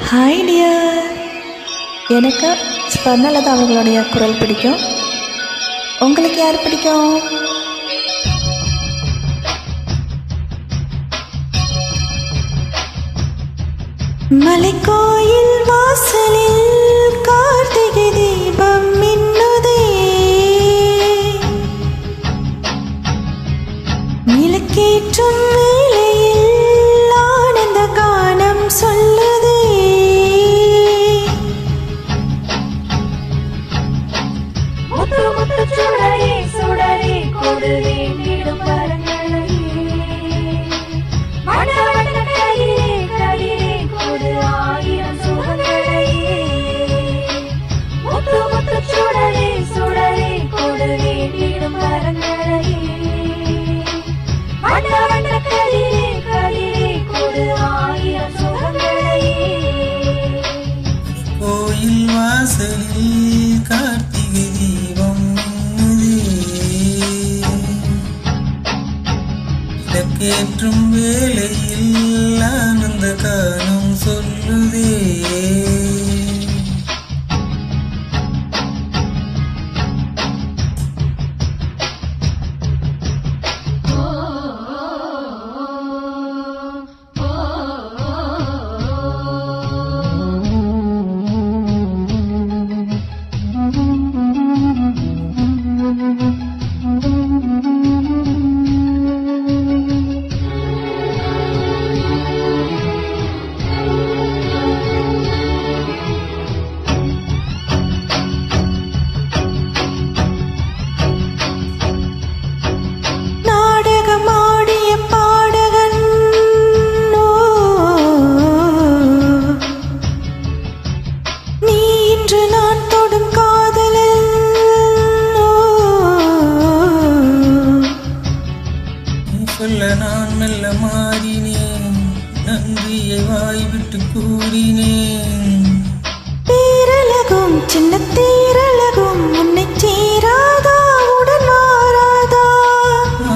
Hi dear. எனக்கு ஸ்வர்ணலதா அவர்களுடைய குரல் பிடிக்கும். உங்களுக்கு யார் பிடிக்கும்? மலைக்கோயில் வாசலில் கார்த்திகை தீபம் மின்னுதே, விளக்கேற்றும் வேளையில் ஆனந்த கானம் சொல்லுதே. முத்து முத்து சுடரே சுடரே கொடு வேண்டிடும் வரங்களையே, வண்ண வண்ண கயிறே கயிறே கொடு ஆயிரம் சுகங்களையே. முத்து முத்து சுடரே சுடரே கொடு வேண்டிடும் வரங்களையே, வண்ண வண்ண கயிறே கயிறே கொடு ஆயிரம் சுகங்களையே. கோயில் வாசலில் கார்த்திகை தீபம் விளக்கேற்றும் வேளையில் ஆனந்த கானம் சொல்லுதே. சொல்ல நான் மெல்ல மாறினேன், நன்றியை வாய்விட்டு கூறினேன். பேரழகும் சின்ன தேரழகும் உன்னை சேராதா உடன் மாறாதா.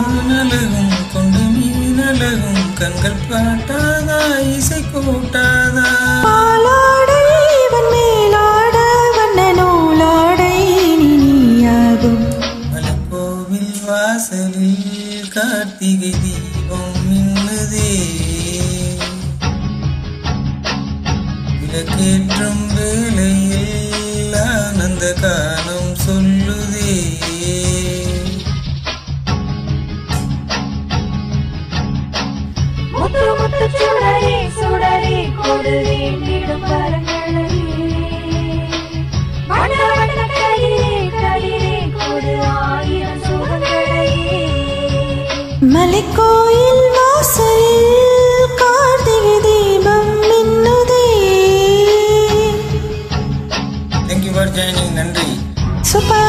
ஆனழகும் கொண்டு மீனழகும் கண்கள் காட்டாதா இசை கூட்டாதா. பாலாடை இவன் மேலாட வண்ண நூலாடை நீயாகும். மலைக்கோவில் வாசலில் கார்த்திகை தீபம் மின்னுதே, விளக்கேற்றும் வேளையில் ஆனந்த கானம் சொல்லுதே. முத்து முத்து சுடரே சுடரே கொடு வேண்டிடும் வரங்களையே, வண்ண வண்ண கயிறே கயிறே கொடு ஆயிரம் சுகங்களையே. மலைக்கோயில் வாசலில் Karthigai Deepam மின்னுதே. Thank you for joining. நன்றி. சூப்பர்.